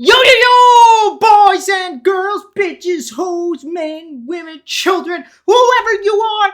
Yo, yo, yo, boys and girls, bitches, hoes, men, women, children, whoever you are,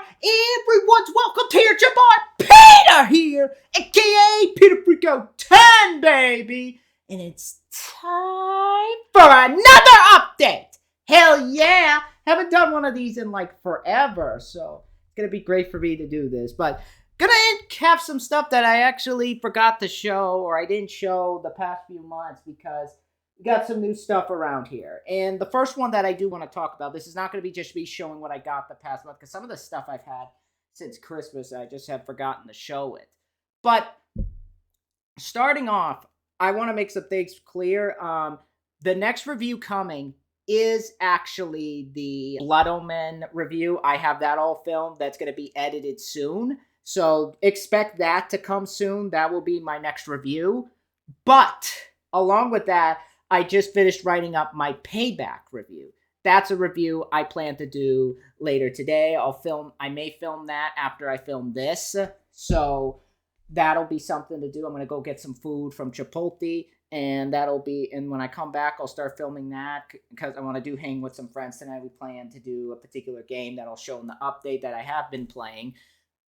everyone's welcome to your boy Peter here, aka Peter Freako 10, baby. And it's time for another update. Hell yeah, haven't done one of these in like forever, so it's gonna be great for me to do this. But gonna have some stuff that I actually forgot to show or I didn't show the past few months because we got some new stuff around here. And the first one that I do want to talk about, this is not going to be just me showing what I got the past month, because some of the stuff I've had since Christmas, I just have forgotten to show it. But starting off, I want to make some things clear. The next review coming is actually the Blood Omen review. I have that all filmed. That's going to be edited soon. So expect that to come soon. That will be my next review. But along with that, I just finished writing up my Payback review. That's a review I plan to do later today. I may film that after I film this. So that'll be something to do. I'm going to go get some food from Chipotle, and when I come back, I'll start filming that because I want to do hang with some friends tonight. We plan to do a particular game that I'll show in the update that I have been playing.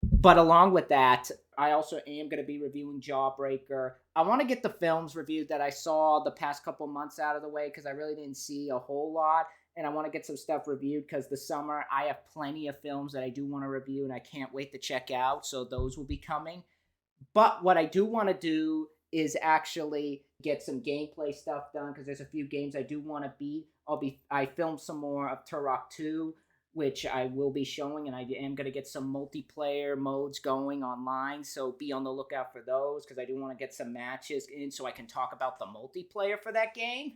But along with that, I also am going to be reviewing Jawbreaker. I want to get the films reviewed that I saw the past couple months out of the way because I really didn't see a whole lot. And I want to get some stuff reviewed because this summer I have plenty of films that I do want to review and I can't wait to check out. So those will be coming. But what I do want to do is actually get some gameplay stuff done because there's a few games I do want to beat. I filmed some more of Turok 2, which I will be showing, and I am going to get some multiplayer modes going online, so be on the lookout for those, because I do want to get some matches in so I can talk about the multiplayer for that game.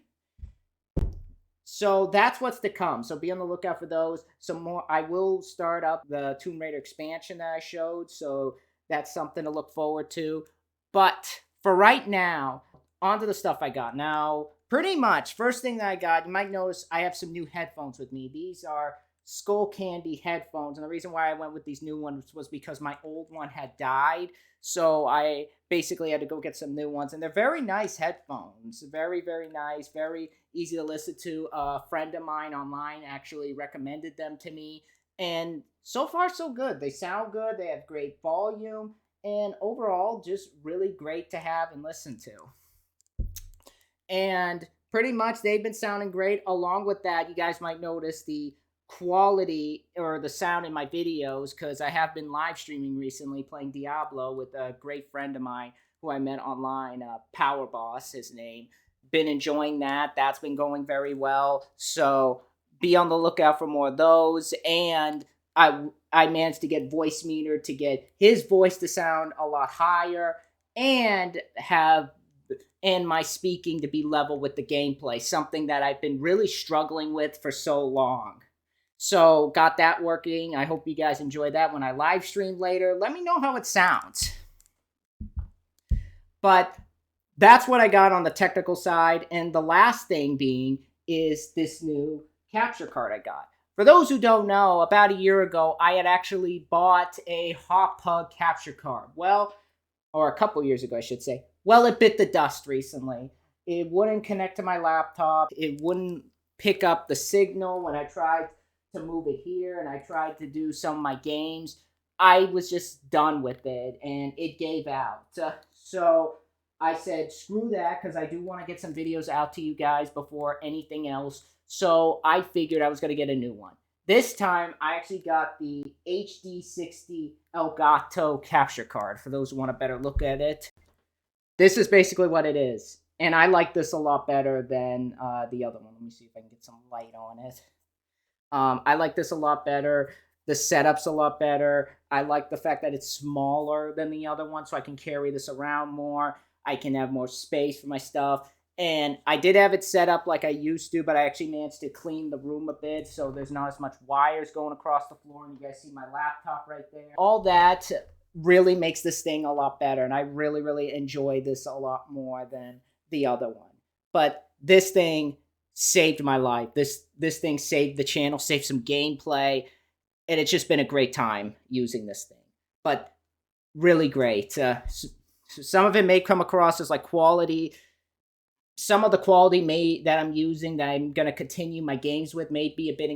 So that's what's to come, so be on the lookout for those. Some more, I will start up the Tomb Raider expansion that I showed, so that's something to look forward to. But for right now, onto the stuff I got. Now, pretty much, first thing that I got, you might notice I have some new headphones with me. These are Skull Candy headphones, and the reason why I went with these new ones was because my old one had died, so I basically had to go get some new ones, and they're very nice headphones. Very, very nice, very easy to listen to. A friend of mine online actually recommended them to me, and so far so good. They sound good, they have great volume, and overall just really great to have and listen to. And pretty much they've been sounding great. Along with that, you guys might notice the quality or the sound in my videos because I have been live streaming recently playing Diablo with a great friend of mine who I met online, Power Boss, his name. Been enjoying that. That's been going very well. So be on the lookout for more of those. And I managed to get Voicemeeter to get his voice to sound a lot higher and my speaking to be level with the gameplay, something that I've been really struggling with for so long. So got that working. I hope you guys enjoy that when I live stream later. Let me know how it sounds. But that's what I got on the technical side. And the last thing being is this new capture card I got. For those who don't know, about a year ago, I had actually bought a Hauppug capture card. Well, or a couple years ago, I should say. Well, it bit the dust recently. It wouldn't connect to my laptop. It wouldn't pick up the signal when I tried to move it here and I tried to do some of my games. I was just done with it and it gave out. So I said, screw that, because I do want to get some videos out to you guys before anything else. So I figured I was going to get a new one. This time, I actually got the HD60 Elgato capture card, for those who want a better look at it. This is basically what it is. And I like this a lot better than the other one. Let me see if I can get some light on it. I like this a lot better. The setup's a lot better. I like the fact that it's smaller than the other one, so I can carry this around more. I can have more space for my stuff. And I did have it set up like I used to, but I actually managed to clean the room a bit, so there's not as much wires going across the floor, and you guys see my laptop right there. All that really makes this thing a lot better, and I really, really enjoy this a lot more than the other one. But this thing saved my life. This thing saved the channel, saved some gameplay, and it's just been a great time using this thing. But really great. Some of it may come across as like quality some of the quality that I'm using that I'm gonna continue my games with may be a bit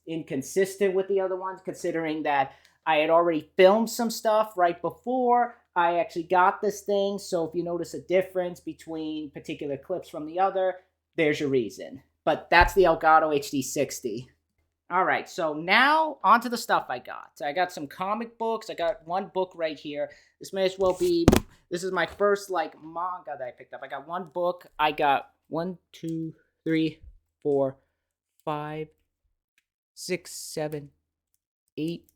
inconsistent with the other ones, considering that I had already filmed some stuff right before I actually got this thing. So if you notice a difference between particular clips from the other, there's your reason. But that's the Elgato HD60. All right, so now onto the stuff I got. I got some comic books. I got one book right here. This may as well be. This is my first like manga that I picked up. I got one book. I got 1, 2, 3, 4, 5, 6, 7, 8,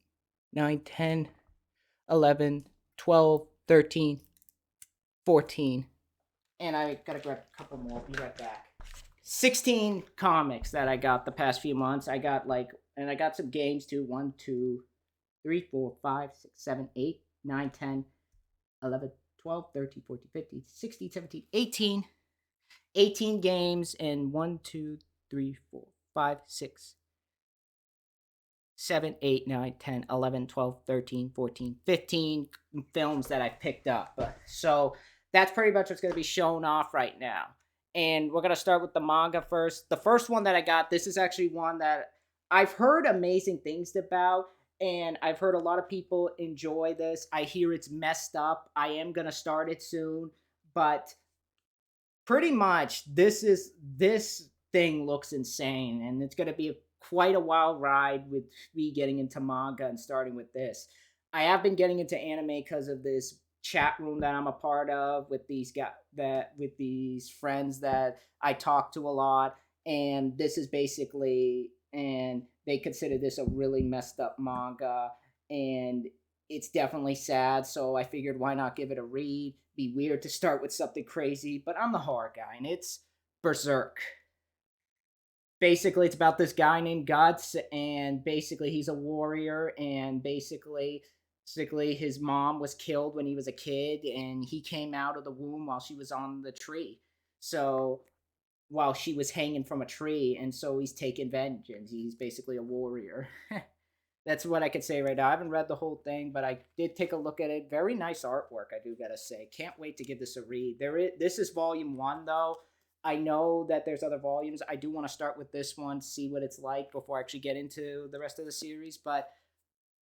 9, 10, 11, 12, 13, 14. And I gotta grab a couple more. I'll be right back. 16 comics that I got the past few months. I got and I got some games too. 1, 2, 3, 4, 5, 6, 7, 8, 9, 10, 11, 12, 13, 14, 15, 16, 17, 18. 18 games and 1, 2, 3, 4, 5, 6, 7, 8, 9, 10, 11, 12, 13, 14, 15 films that I picked up. So that's pretty much what's going to be shown off right now. And we're going to start with the manga first. The first one that I got, this is actually one that I've heard amazing things about, and I've heard a lot of people enjoy this. I hear it's messed up. I am going to start it soon, but pretty much this thing looks insane, and it's going to be quite a wild ride with me getting into manga and starting with this. I have been getting into anime because of this chat room that I'm a part of with these with these friends that I talk to a lot, and this is basically, and they consider this a really messed up manga, and it's definitely sad. So I figured, why not give it a read? Be weird to start with something crazy, but I'm the horror guy, and it's Berserk. Basically, it's about this guy named Guts, and basically he's a warrior, and basically his mom was killed when he was a kid, and he came out of the womb while she was on the tree. So while she was hanging from a tree, and so he's taking vengeance. He's basically a warrior. That's what I could say right now. I haven't read the whole thing, but I did take a look at it. Very nice artwork, I do gotta say. Can't wait to give this a read. This is volume 1 though. I know that there's other volumes. I do want to start with this one, see what it's like before I actually get into the rest of the series. But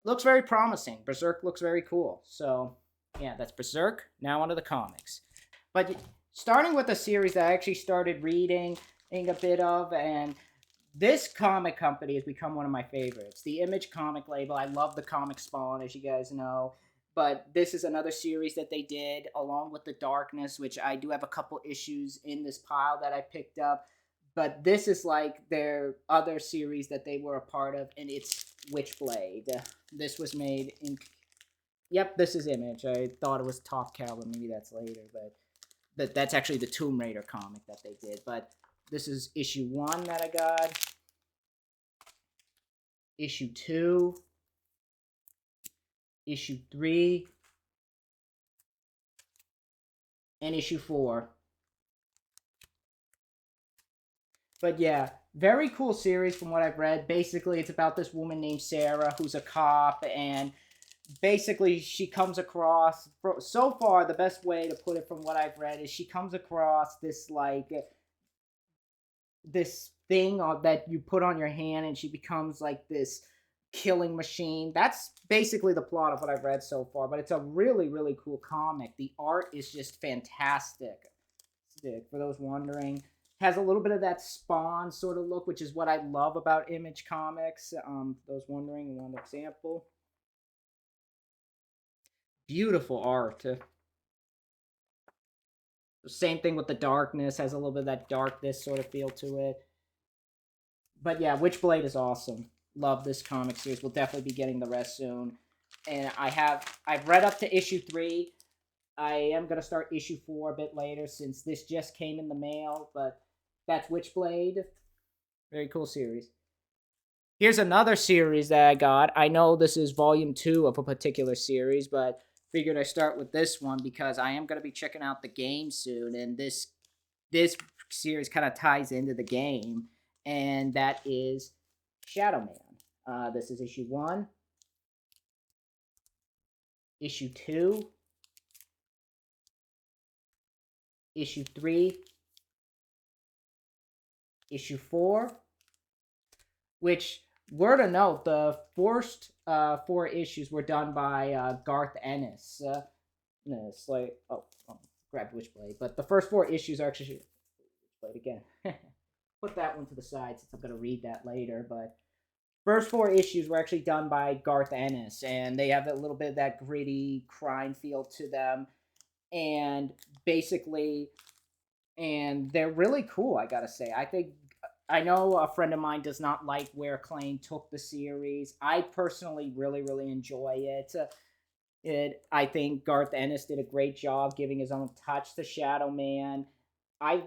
looks very promising. Berserk looks very cool. So yeah, that's Berserk. Now onto the comics. But starting with a series that I actually started reading a bit of, and this comic company has become one of my favorites. The Image comic label. I love the comic Spawn, as you guys know. But this is another series that they did along with The Darkness, which I do have a couple issues in this pile that I picked up. But this is like their other series that they were a part of, and it's Witchblade. This was made in. Yep, this is Image. I thought it was Top Cow, but maybe that's later. But that's actually the Tomb Raider comic that they did. But this is issue 1 that I got. Issue 2. Issue 3. And issue 4. But yeah, very cool series from what I've read. Basically, it's about this woman named Sarah who's a cop, and basically she comes across, so far the best way to put it from what I've read is she comes across this this thing that you put on your hand, and she becomes like this killing machine. That's basically the plot of what I've read so far, but it's a really, really cool comic. The art is just fantastic. For those wondering, has a little bit of that Spawn sort of look, which is what I love about Image Comics. For those wondering, one example. Beautiful art. Same thing with The Darkness, has a little bit of that darkness sort of feel to it. But yeah, Witchblade is awesome. Love this comic series. We'll definitely be getting the rest soon. And I've read up to issue 3. I am going to start issue 4 a bit later since this just came in the mail, but that's Witchblade. Very cool series. Here's another series that I got. I know this is volume 2 of a particular series, but figured I start with this one because I am going to be checking out the game soon, and this series kind of ties into the game, and that is Shadow Man. This is issue 1, issue 2, issue 3, issue 4, which, word of note, the first 4 issues were done by Garth Ennis. No, it's like, grab Witchblade. But the first 4 issues are actually, Witchblade again. Put that one to the side since I'm going to read that later. But first 4 issues were actually done by Garth Ennis, and they have a little bit of that gritty crime feel to them. And basically, and they're really cool, I gotta say. I know a friend of mine does not like where Acclaim took the series. I personally really, really enjoy it. I think Garth Ennis did a great job giving his own touch to Shadow Man. I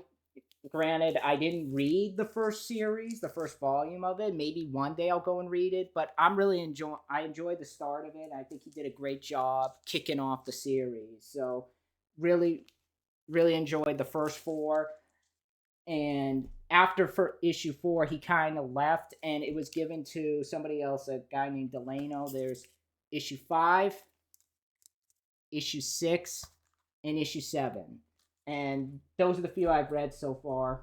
Granted, I didn't read the first series, the first volume of it. Maybe one day I'll go and read it, but I enjoyed the start of it. I think he did a great job kicking off the series. So really, really enjoyed the first 4. And after for issue 4, he kind of left, and it was given to somebody else, a guy named Delano. There's issue 5, issue 6, and issue 7. And those are the few I've read so far.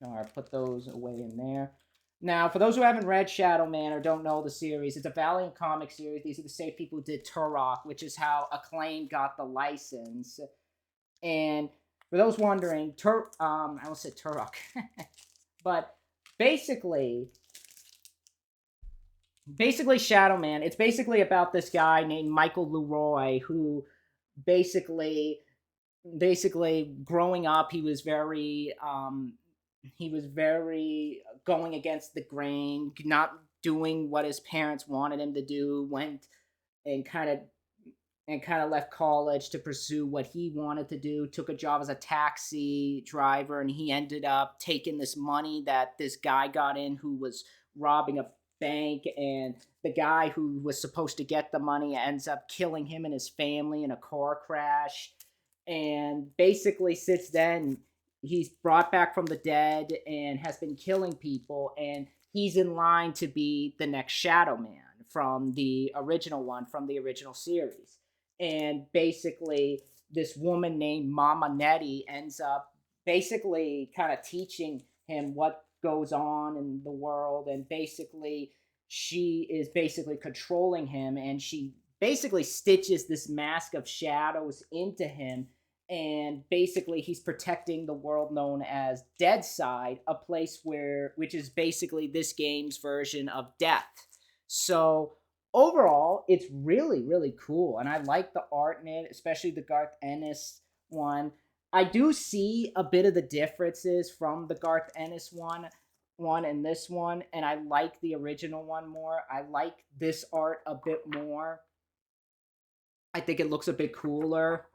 All right, put those away in there. Now, for those who haven't read Shadow Man or don't know the series, it's a Valiant comic series. These are the same people who did Turok, which is how Acclaim got the license. And for those wondering, I almost said Turok, but basically Shadow Man. It's basically about this guy named Michael Leroy who basically growing up, he was very going against the grain, not doing what his parents wanted him to do. Went and kind of left college to pursue what he wanted to do. Took a job as a taxi driver, and he ended up taking this money that this guy got in who was robbing a bank, and the guy who was supposed to get the money ends up killing him and his family in a car crash. And basically, since then, he's brought back from the dead and has been killing people, and he's in line to be the next Shadow Man from the original series. And basically, this woman named Mama Nettie ends up basically kind of teaching him what goes on in the world, and basically she is basically controlling him, and she basically stitches this mask of shadows into him, and basically he's protecting the world known as Deadside, a place which is basically this game's version of death. So overall, it's really, really cool, and I like the art in it, especially the Garth Ennis one. I do see a bit of the differences from the Garth Ennis one and this one, and I like the original one more. I like this art a bit more. I think it looks a bit cooler.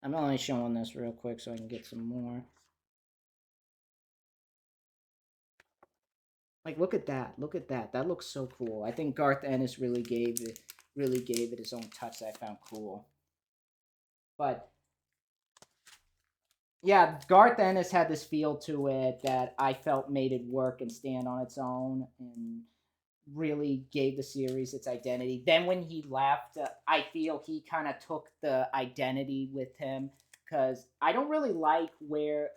I'm only showing this real quick so I can get some more. Like, look at that. Look at that. That looks so cool. I think Garth Ennis really gave it his own touch that I found cool. But yeah, Garth Ennis had this feel to it that I felt made it work and stand on its own, and really gave the series its identity. Then when he left, I feel he kind of took the identity with him, because I don't really like where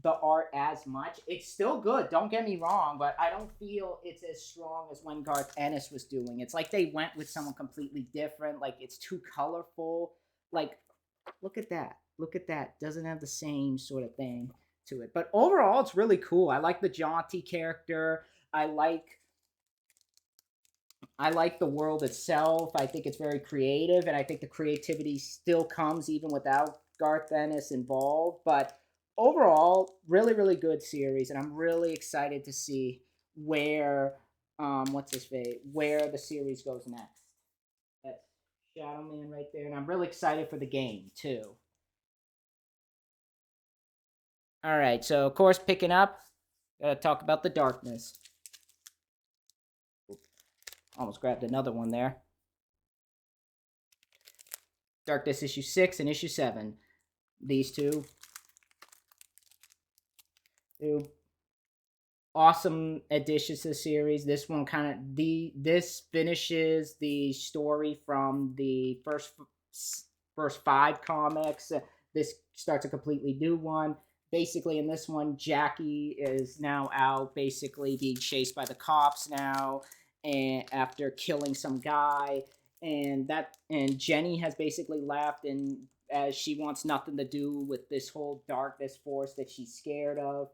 the art as much. It's still good, don't get me wrong, but I don't feel it's as strong as when Garth Ennis was doing. It's like they went with someone completely different. Like, it's too colorful. Like, look at that. Look at that. Doesn't have the same sort of thing to it. But overall, it's really cool. I like the jaunty character. I like the world itself. I think it's very creative, and I think the creativity still comes even without Garth Ennis involved. But overall, really, really good series, and I'm really excited to see where where the series goes next. That's Shadow Man right there, and I'm really excited for the game too. All right, so of course, picking up, gotta talk about the darkness. Almost grabbed another one there. Darkness issue 6 and issue 7. These two awesome additions to the series. This one this finishes the story from the first 5 comics. this starts a completely new one. Basically, in this one, Jackie is now out, basically being chased by the cops now, and after killing some guy, and Jenny has basically left, and as she wants nothing to do with this whole darkness force that she's scared of,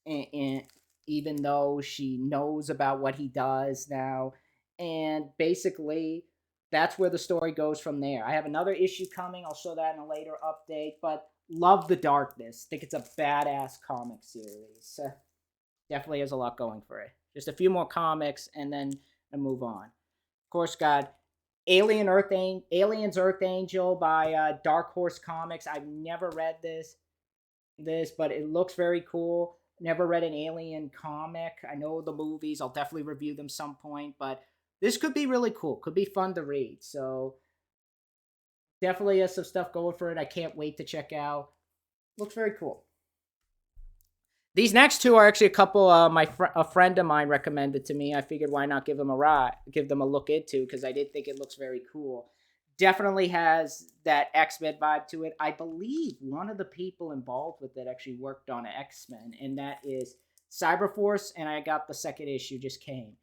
and even though she knows about what he does now, and basically that's where the story goes from there. I have another issue coming. I'll show that in a later update, but love the darkness. Think it's a badass comic series. Definitely has a lot going for it. Just a few more comics and then I move on. Of course, got Aliens Earth Angel by Dark Horse Comics. I've never read this, but it looks very cool. Never read an Alien comic. I know the movies. I'll definitely review them some point, but this could be really cool. Could be fun to read. So definitely has some stuff going for it. I can't wait to check out. Looks very cool. These next two are actually a couple a friend of mine recommended to me. I figured why not give them a look into, because I did think it looks very cool. Definitely has that X-Men vibe to it. I believe one of the people involved with it actually worked on X-Men, and that is Cyberforce, and I got the second issue, just came.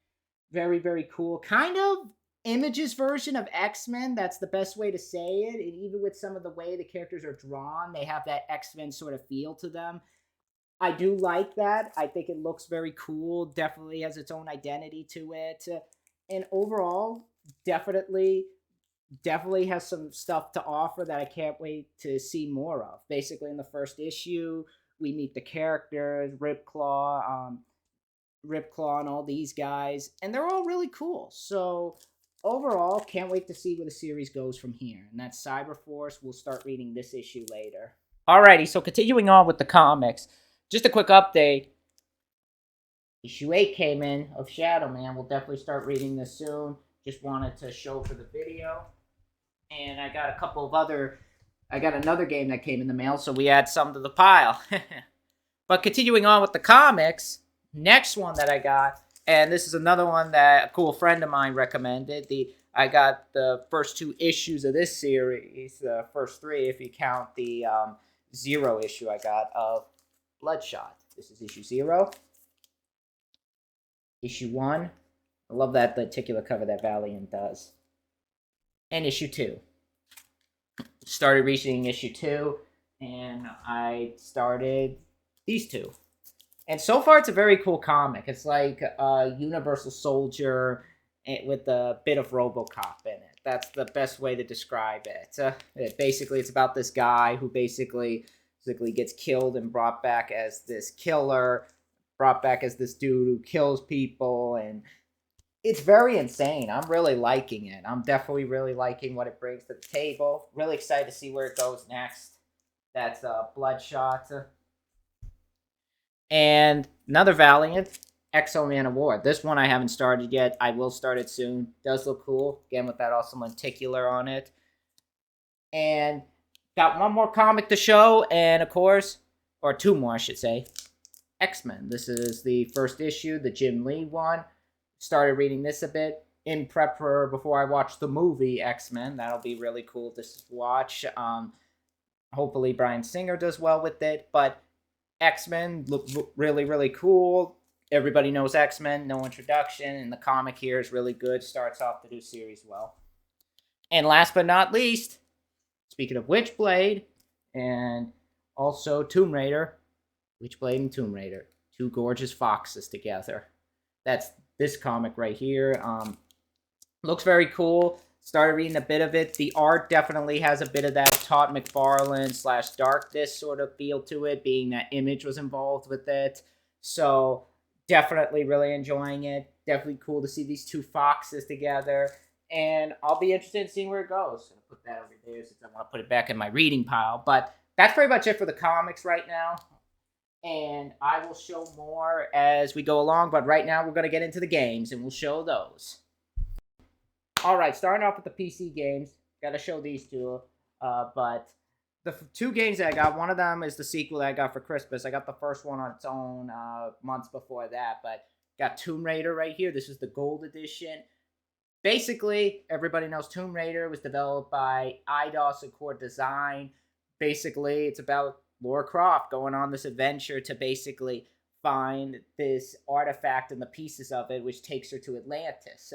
Very, very cool. Kind of Image's version of X-Men. That's the best way to say it. And even with some of the way the characters are drawn, they have that X-Men sort of feel to them. I do like that. I think it looks very cool. Definitely has its own identity to it. And overall, definitely has some stuff to offer that I can't wait to see more of. Basically, in the first issue, we meet the characters, Ripclaw and all these guys, and they're all really cool. So overall, can't wait to see where the series goes from here. And that's Cyberforce. We'll start reading this issue later. Alrighty, so continuing on with the comics, just a quick update. Issue 8 came in of Shadow Man. We'll definitely start reading this soon. Just wanted to show for the video. And I got another game that came in the mail, so we add some to the pile. But continuing on with the comics, next one that I got, and this is another one that a cool friend of mine recommended. I got the first 2 issues of this series, the first 3 if you count the 0 issue I got of Bloodshot. This is issue 0. Issue 1. I love that particular cover that Valiant does. And issue 2. Started reading issue 2, and I started these 2. And so far, it's a very cool comic. It's like a Universal Soldier with a bit of RoboCop in it. That's the best way to describe it. Basically, it's about this guy who basically gets killed and brought back as this killer, brought back as this dude who kills people, and it's very insane. I'm really liking it. I'm definitely really liking what it brings to the table. Really excited to see where it goes next. That's Bloodshot. And another Valiant, Exo Man of War. This one I haven't started yet. I will start it soon. Does look cool. Again, with that awesome lenticular on it. And got one more comic to show, and of course, or 2 more, I should say. X-Men. This is the first issue, the Jim Lee one. Started reading this a bit in prep for before I watch the movie X-Men. That'll be really cool to watch. Hopefully Bryan Singer does well with it, but X-Men look really, really cool. Everybody knows X-Men, no introduction, and the comic here is really good. Starts off the new series well. And last but not least, speaking of Witchblade, and also Tomb Raider, Witchblade and Tomb Raider, 2 gorgeous foxes together. That's this comic right here. Looks very cool. Started reading a bit of it. The art definitely has a bit of that Todd McFarlane / Darkness sort of feel to it, being that Image was involved with it. So definitely really enjoying it. Definitely cool to see these 2 foxes together. And I'll be interested in seeing where it goes. I'll put that over there since I want to put it back in my reading pile. But that's pretty much it for the comics right now. And I will show more as we go along. But right now we're going to get into the games and we'll show those. Alright, starting off with the PC games. Gotta show these 2. But the 2 games that I got, one of them is the sequel that I got for Christmas. I got the first one on its own months before that. But got Tomb Raider right here. This is the Gold Edition. Basically, everybody knows Tomb Raider was developed by Eidos and Core Design. basically it's about Laura Croft going on this adventure to basically find this artifact and the pieces of it, which takes her to Atlantis.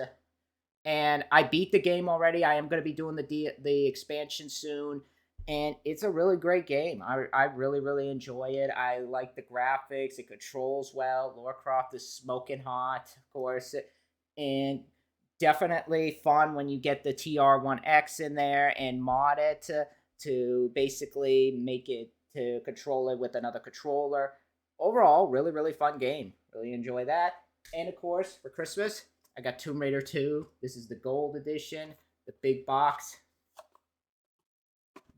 And I beat the game already. I am going to be doing the expansion soon, and it's a really great game. I really enjoy it. I like the graphics. It controls well. Lara Croft is smoking hot, of course, and definitely fun when you get the TR1X in there and mod it to basically make it to control it with another controller. Overall, really fun game. Really enjoy that. And of course, for Christmas, I got Tomb Raider 2. This is the gold edition, the big box.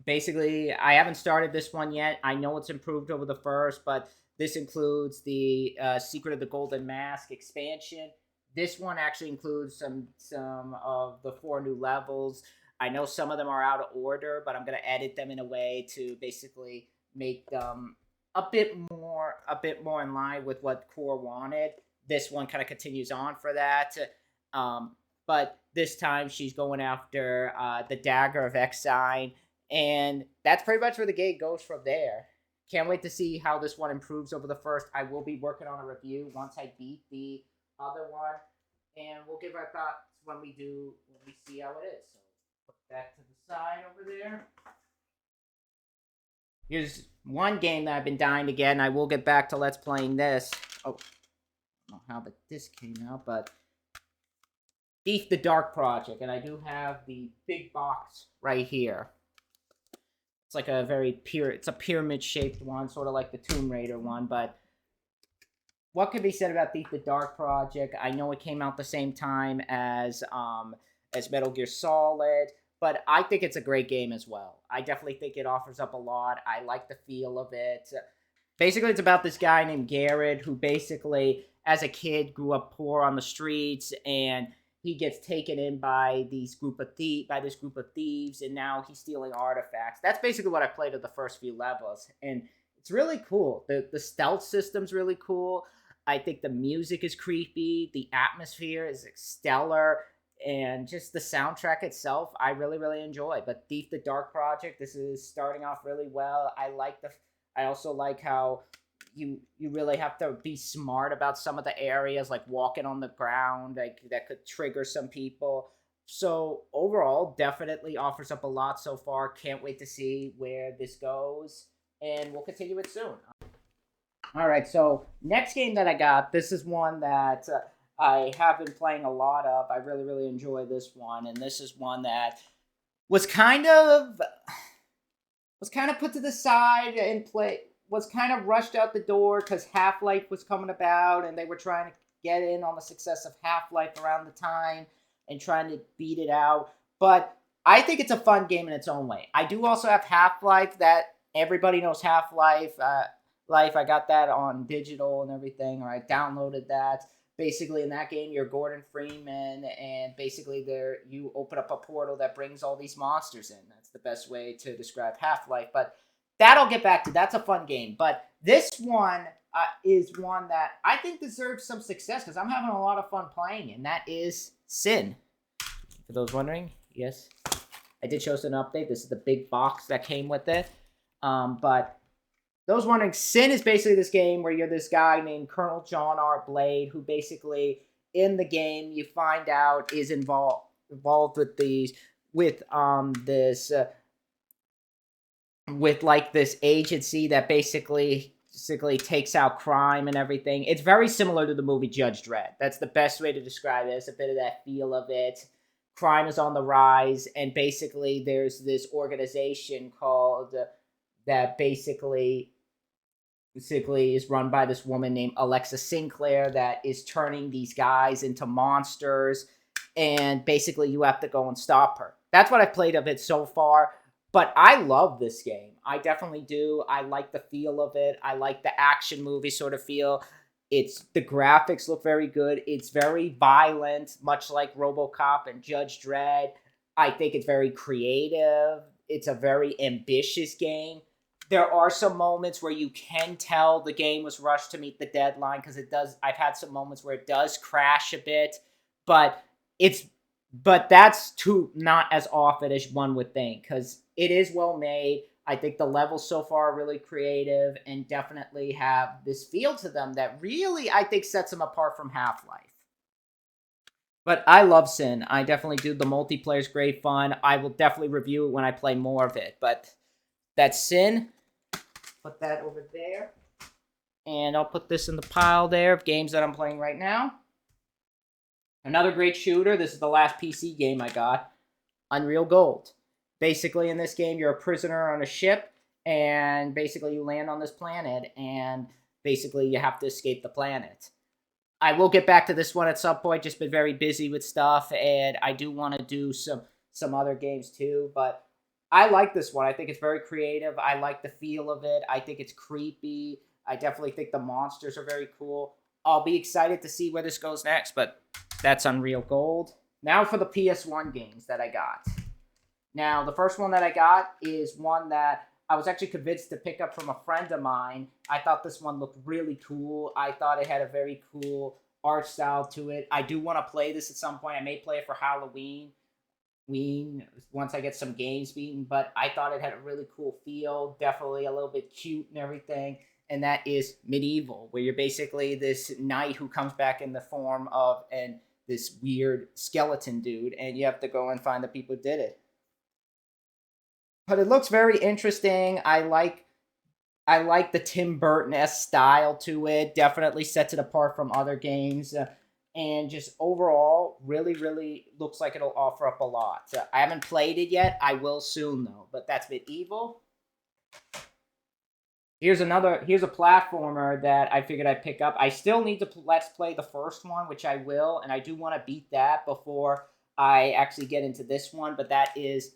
Basically, I haven't started this one yet. I know it's improved over the first, but this includes the Secret of the Golden Mask expansion. This one actually includes some of the 4 new levels. I know some of them are out of order, but I'm going to edit them in a way to basically make them a bit more in line with what Core wanted. This one kind of continues on for that. But this time she's going after the Dagger of Exile, and that's pretty much where the game goes from there. Can't wait to see how this one improves over the first. I will be working on a review once I beat the other one, and we'll give our thoughts when we see how it is. So put that to the side over there. Here's one game that I've been dying to get, and I will get back to Let's Playing this. Oh, I don't know how the disc came out, but Thief the Dark Project, and I do have the big box right here. It's like it's a pyramid-shaped one, sort of like the Tomb Raider one, but what can be said about Thief the Dark Project? I know it came out the same time as Metal Gear Solid, but I think it's a great game as well. I definitely think it offers up a lot. I like the feel of it. Basically, it's about this guy named Garrett who basically, as a kid, grew up poor on the streets, and he gets taken in by this group of thieves, and now he's stealing artifacts. That's basically what I played at the first few levels, and it's really cool. The stealth system's really cool. I think the music is creepy. The atmosphere is stellar. And just the soundtrack itself, I really enjoy. But Thief the Dark Project, this is starting off really well. I also like how you really have to be smart about some of the areas, like walking on the ground, like that could trigger some people. So overall, definitely offers up a lot so far. Can't wait to see where this goes, and we'll continue it soon. All right, so next game that I got, this is one that I have been playing a lot of. I really enjoy this one, and this is one that was kind of put to the side and was kind of rushed out the door because Half-Life was coming about, and they were trying to get in on the success of Half-Life around the time and trying to beat it out. But I think it's a fun game in its own way. I do also have Half-Life, that everybody knows Half-Life. I got that on digital and everything, or I downloaded that. Basically, in that game, you're Gordon Freeman, and basically you open up a portal that brings all these monsters in. That's the best way to describe Half-Life, but that I'll get back to. That's a fun game. But this one is one that I think deserves some success because I'm having a lot of fun playing, and that is Sin. For those wondering, yes, I did show us an update. This is the big box that came with it. But those wondering, Sin is basically this game where you're this guy named Colonel John R. Blade, who basically, in the game, you find out is involved with this agency that basically takes out crime and everything. It's very similar to the movie Judge Dredd. That's the best way to describe it. It's a bit of that feel of it. Crime is on the rise, and basically there's this organization called that basically is run by this woman named Alexa Sinclair that is turning these guys into monsters, and basically you have to go and stop her. That's what I've played of it so far, but I love this game. I definitely do. I like the feel of it. I like the action movie sort of feel. The graphics look very good. It's very violent, much like RoboCop and Judge Dredd. I think it's very creative. It's a very ambitious game. There are some moments where you can tell the game was rushed to meet the deadline because it does. I've had some moments where it does crash a bit, but that's not as often as one would think because it is well made. I think the levels so far are really creative and definitely have this feel to them that really, I think, sets them apart from Half-Life. But I love Sin. I definitely do. The multiplayer is great fun. I will definitely review it when I play more of it. But that's Sin. Put that over there. And I'll put this in the pile there of games that I'm playing right now. Another great shooter. This is the last PC game I got. Unreal Gold. Basically, in this game, you're a prisoner on a ship. And basically, you land on this planet. And basically, you have to escape the planet. I will get back to this one at some point. Just been very busy with stuff. And I do want to do some other games too. But I like this one. I think it's very creative. I like the feel of it. I think it's creepy. I definitely think the monsters are very cool. I'll be excited to see where this goes next, but that's Unreal Gold. Now for the PS1 games that I got. Now, the first one that I got is one that I was actually convinced to pick up from a friend of mine. I thought this one looked really cool. I thought it had a very cool art style to it. I do want to play this at some point. I may play it for Halloween. Once I get some games beaten, but I thought it had a really cool feel, definitely a little bit cute and everything, and that is Medieval, where you're basically this knight who comes back in the form of this weird skeleton dude, and you have to go and find the people who did it. But it looks very interesting. I like the Tim Burton-esque style to it. Definitely sets it apart from other games. And just overall, really, really looks like it'll offer up a lot. I haven't played it yet. I will soon, though. But that's Medieval. Here's a platformer that I figured I'd pick up. I still need to let's play the first one, which I will. And I do want to beat that before I actually get into this one. But that is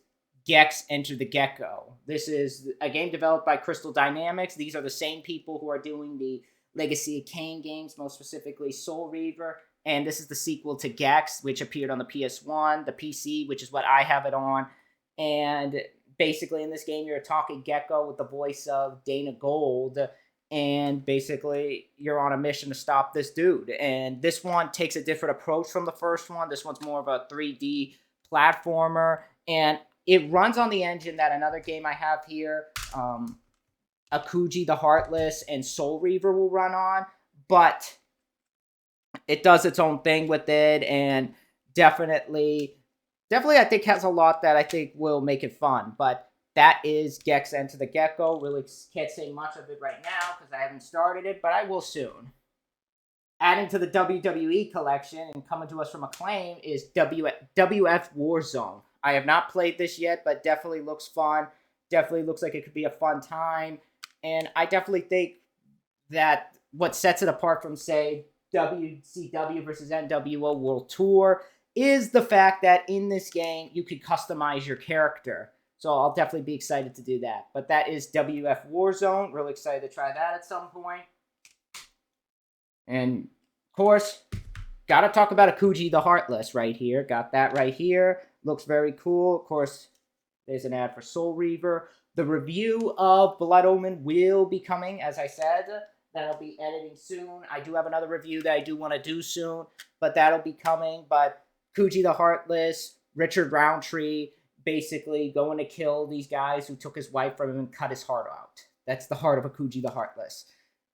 Gex Enter the Gecko. This is a game developed by Crystal Dynamics. These are the same people who are doing the Legacy of Kain games, most specifically Soul Reaver. And this is the sequel to Gex, which appeared on the PS1, the PC, which is what I have it on. And basically in this game, you're a talking gecko with the voice of Dana Gold. And basically, you're on a mission to stop this dude. And this one takes a different approach from the first one. This one's more of a 3D platformer. And it runs on the engine that another game I have here, Akuji the Heartless and Soul Reaver will run on. But it does its own thing with it, and definitely I think has a lot that I think will make it fun. But that is Gex Enter the Gecko. Really can't say much of it right now because I haven't started it, but I will soon. Adding to the WWE collection and coming to us from Acclaim is WF Warzone. I have not played this yet, but definitely looks fun. Definitely looks like it could be a fun time. And I definitely think that what sets it apart from, say, WCW versus NWO World Tour is the fact that in this game, you could customize your character. So I'll definitely be excited to do that. But that is WF Warzone. Really excited to try that at some point. And, of course, gotta talk about Akuji the Heartless right here. Got that right here. Looks very cool. Of course, there's an ad for Soul Reaver. The review of Blood Omen will be coming, as I said. That'll be editing soon. I do have another review that I do want to do soon, but that'll be coming. But Akuji the Heartless, Richard Roundtree, basically going to kill these guys who took his wife from him and cut his heart out. That's the heart of Akuji the Heartless.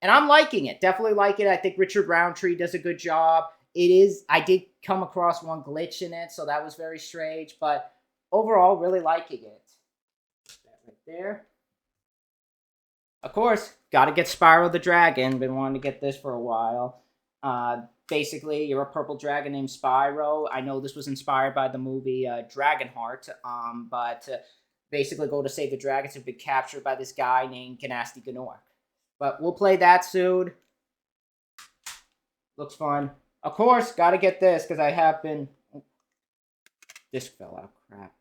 And I'm liking it. Definitely like it. I think Richard Roundtree does a good job. I did come across one glitch in it, so that was very strange. But overall, really liking it. That right there. Of course, got to get Spyro the Dragon. Been wanting to get this for a while. Basically, you're a purple dragon named Spyro. I know this was inspired by the movie Dragonheart, but basically go to save the dragons who've been captured by this guy named Gnasty Gnorc. But we'll play that soon. Looks fun. Of course, got to get this because I have been... This fell out. Crap.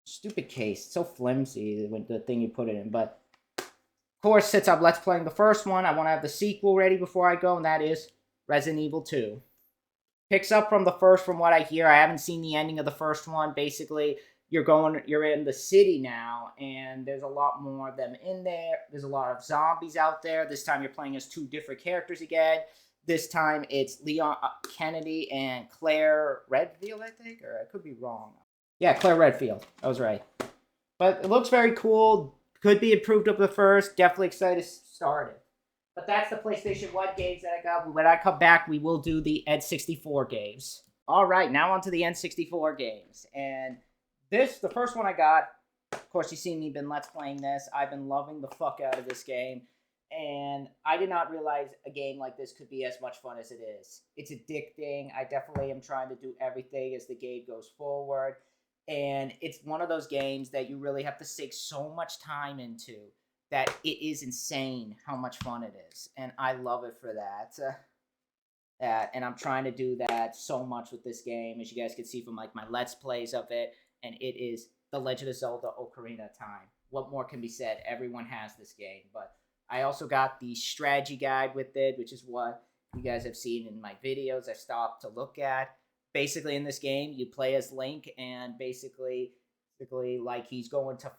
Stupid case. It's so flimsy, the thing you put it in, but... Of course, since I'm Let's Playing the first one, I want to have the sequel ready before I go, and that is Resident Evil 2. Picks up from the first, from what I hear. I haven't seen the ending of the first one. Basically, you're in the city now, and there's a lot more of them in there. There's a lot of zombies out there. This time, you're playing as two different characters again. This time, it's Leon Kennedy and Claire Redfield, I think, or I could be wrong. Yeah, Claire Redfield. I was right. But it looks very cool. Could be improved over the first. Definitely excited to start it. But that's the PlayStation 1 games that I got. When I come back, we will do the N64 games. All right, now on to the N64 games. And the first one I got, of course, you've seen me been Let's Playing this. I've been loving the fuck out of this game. And I did not realize a game like this could be as much fun as it is. It's addicting. I definitely am trying to do everything as the game goes forward. And it's one of those games that you really have to sink so much time into that it is insane how much fun it is. And I love it for that. And I'm trying to do that so much with this game, as you guys can see from like my Let's Plays of it. And it is The Legend of Zelda Ocarina of Time. What more can be said? Everyone has this game. But I also got the strategy guide with it, which is what you guys have seen in my videos I stopped to look at. Basically, in this game, you play as Link, and basically like he's going to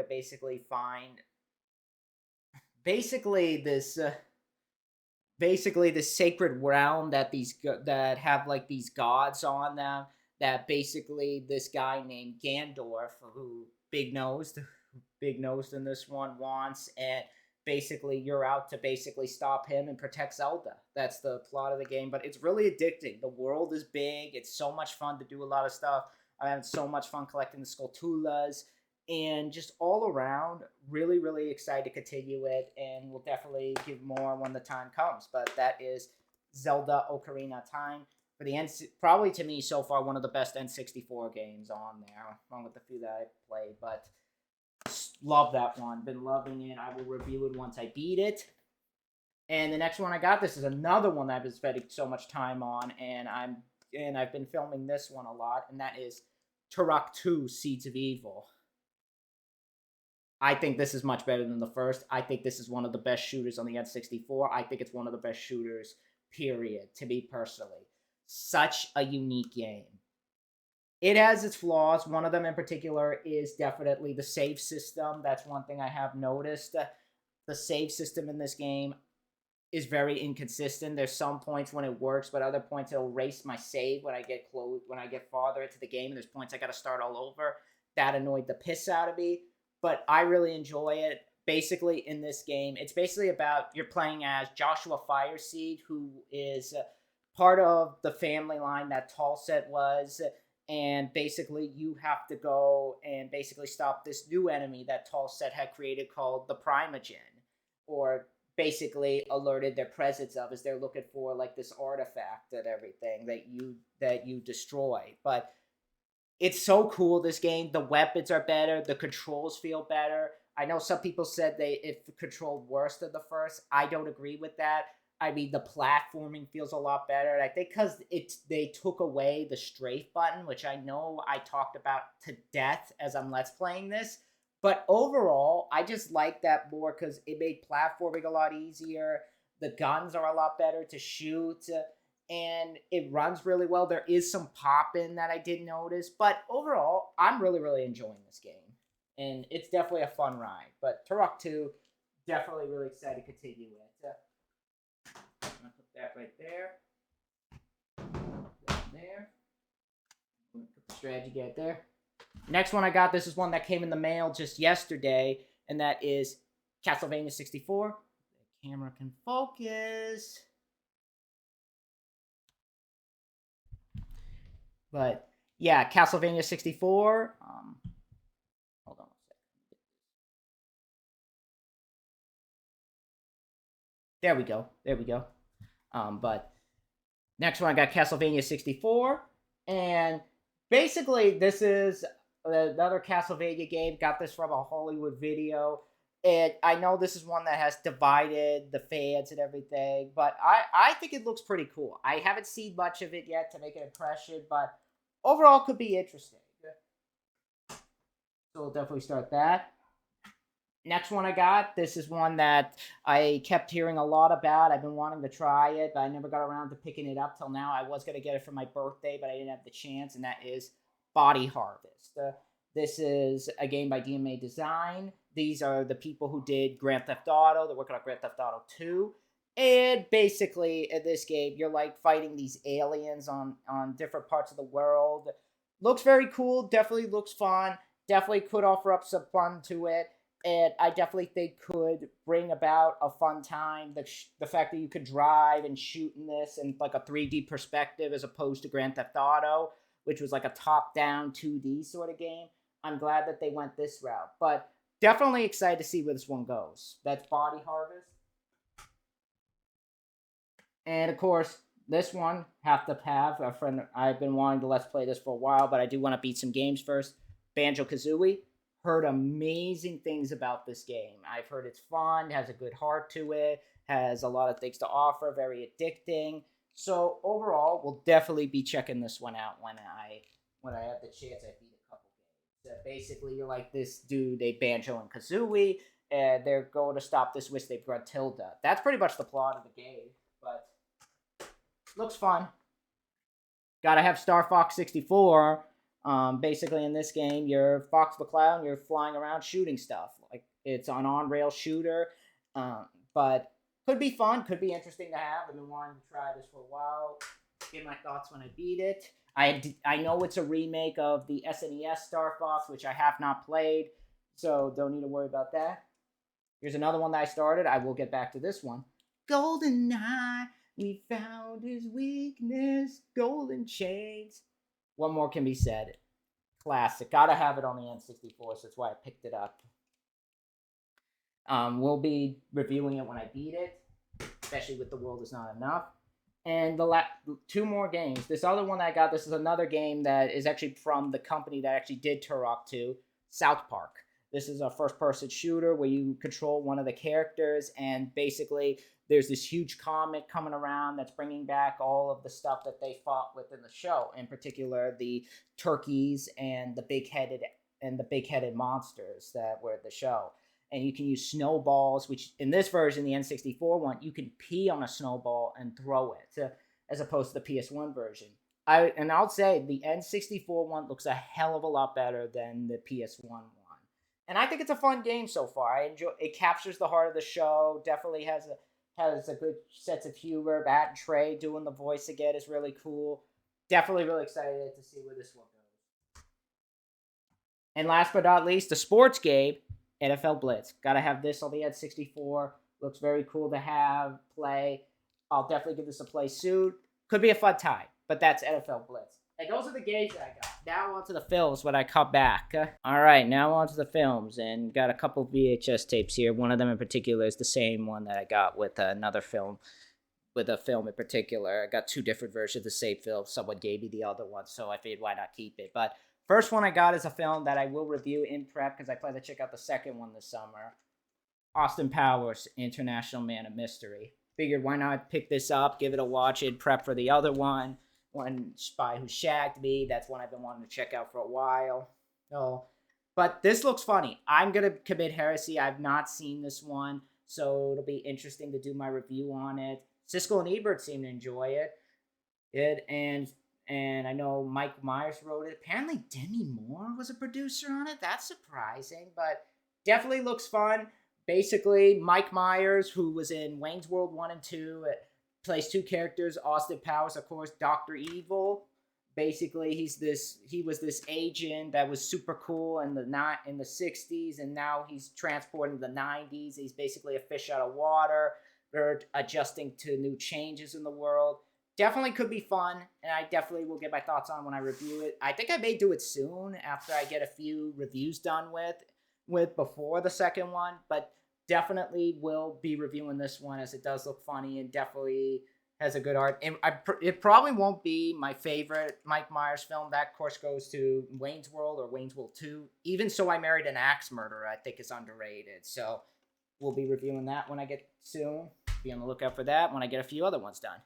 basically find this sacred realm that that have like these gods on them, that basically this guy named Gandorf, who big nosed in this one, wants. And basically you're out to basically stop him and protect Zelda. That's the plot of the game, but it's really addicting. The world is big. It's so much fun to do a lot of stuff. I had so much fun collecting the Skulltulas, and just all around, really, really excited to continue it, and we'll definitely give more when the time comes. But that is Zelda Ocarina of Time. For the probably to me so far one of the best N64 games on there, along with the few that I played. But love that one. Been loving it. I will review it once I beat it. And the next one I got, this is another one that I've been spending so much time on, and I've been filming this one a lot, and that is Turok 2: Seeds of Evil. I think this is much better than the first. I think this is one of the best shooters on the N64. I think it's one of the best shooters, period, to me personally. Such a unique game. It has its flaws. One of them in particular is definitely the save system. That's one thing I have noticed. The save system in this game is very inconsistent. There's some points when it works, but other points it'll erase my save when I get farther into the game. There's points I gotta start all over. That annoyed the piss out of me, but I really enjoy it. Basically, in this game, it's basically about you're playing as Joshua Fireseed, who is part of the family line that Talset was, and basically you have to go and basically stop this new enemy that Talset had created called the Primogen, or basically alerted their presence of, as they're looking for like this artifact and everything that you destroy. But it's so cool, this game. The weapons are better, the controls feel better. I know some people said it controlled worse than the first. I don't agree with that. I mean, the platforming feels a lot better. And I think because they took away the strafe button, which I know I talked about to death as I'm Let's Playing this. But overall, I just like that more because it made platforming a lot easier. The guns are a lot better to shoot, and it runs really well. There is some pop-in that I did notice, but overall, I'm really, really enjoying this game. And it's definitely a fun ride. But Turok 2, definitely really excited to continue it. I'm going to put that right there. That there. I'm going to put the strategy guide there. Next one I got, this is one that came in the mail just yesterday, and that is Castlevania 64. The camera can focus. But yeah, Castlevania 64. Hold on a second. There we go. But next one I got Castlevania 64, and basically this is another Castlevania game. Got this from a Hollywood video. And I know this is one that has divided the fans and everything, but I think it looks pretty cool. I haven't seen much of it yet to make an impression, but overall could be interesting. So we'll definitely start that. Next one I got, this is one that I kept hearing a lot about. I've been wanting to try it, but I never got around to picking it up till now. I was going to get it for my birthday, but I didn't have the chance, and that is Body Harvest. This is a game by DMA Design. These are the people who did Grand Theft Auto. They're working on Grand Theft Auto 2. And basically, in this game, you're like fighting these aliens on different parts of the world. Looks very cool. Definitely looks fun. definitely could offer up some fun to it. And I definitely think could bring about a fun time. The fact that you could drive and shoot in this in like a 3D perspective as opposed to Grand Theft Auto, which was like a top-down 2D sort of game. I'm glad that they went this route. But definitely excited to see where this one goes. That's Body Harvest. And of course, this one have to have a friend. I've been wanting to let's play this for a while, but I do want to beat some games first. Banjo Kazooie. Heard amazing things about this game. I've heard it's fun, has a good heart to it, has a lot of things to offer, very addicting. So overall, we'll definitely be checking this one out when I have the chance. I beat a couple games. So basically, you're like this dude, a Banjo and Kazooie, and they're going to stop this witch named Gruntilda. That's pretty much the plot of the game, but looks fun. Gotta have Star Fox 64. Basically, in this game, you're Fox the Clown. You're flying around shooting stuff. Like it's an on-rail shooter, but could be fun. Could be interesting to have. I've been wanting to try this for a while. Get my thoughts when I beat it. I know it's a remake of the SNES Star Fox, which I have not played, so don't need to worry about that. Here's another one that I started. I will get back to this one. GoldenEye, we found his weakness. Golden Chains. What more can be said? Classic. Gotta have it on the N64, so that's why I picked it up. We'll be reviewing it when I beat it, especially with The World Is Not Enough. And the two more games. This other one that I got, this is another game that is actually from the company that actually did Turok 2, South Park. This is a first-person shooter where you control one of the characters, and basically there's this huge comic coming around that's bringing back all of the stuff that they fought with in the show. In particular, the turkeys and the big-headed monsters that were at the show. And you can use snowballs, which in this version, the N64 one, you can pee on a snowball and throw it, as opposed to the PS1 version. I'll say the N64 one looks a hell of a lot better than the PS1 one. And I think it's a fun game so far. I enjoy it. Captures the heart of the show. Definitely has a good sense of humor. Matt and Trey doing the voice again is really cool. Definitely really excited to see where this one goes. And last but not least, the sports game, NFL Blitz. Gotta have this on the N64. Looks very cool to have, play. I'll definitely give this a play soon. Could be a fun time, but that's NFL Blitz. And those are the games that I got. Now on to the films when I come back. All right, now on to the films. And got a couple VHS tapes here. One of them in particular is the same one that I got with another film. With a film in particular. I got two different versions of the same film. Someone gave me the other one, so I figured why not keep it. But first one I got is a film that I will review in prep because I plan to check out the second one this summer. Austin Powers, International Man of Mystery. Figured why not pick this up, give it a watch in prep for the other one. One, Spy Who Shagged Me. That's one I've been wanting to check out for a while. So, but this looks funny. I'm going to commit heresy. I've not seen this one, so it'll be interesting to do my review on it. Siskel and Ebert seem to enjoy it. And I know Mike Myers wrote it. Apparently Demi Moore was a producer on it. That's surprising, but definitely looks fun. Basically, Mike Myers, who was in Wayne's World 1 and 2, plays two characters. Austin Powers, of course, Dr. Evil. Basically, he was this agent that was super cool in the 60s, and now he's transported in the 90s. He's basically a fish out of water. They're adjusting to new changes in the world. Definitely could be fun, and I definitely will get my thoughts on when I review it. I think I may do it soon after I get a few reviews done with before the second one, but definitely will be reviewing this one as it does look funny and definitely has a good art. And it probably won't be my favorite Mike Myers film. That, of course, goes to Wayne's World or Wayne's World 2. Even So I Married an Axe Murderer, I think, is underrated. So we'll be reviewing that when I get soon. Be on the lookout for that when I get a few other ones done.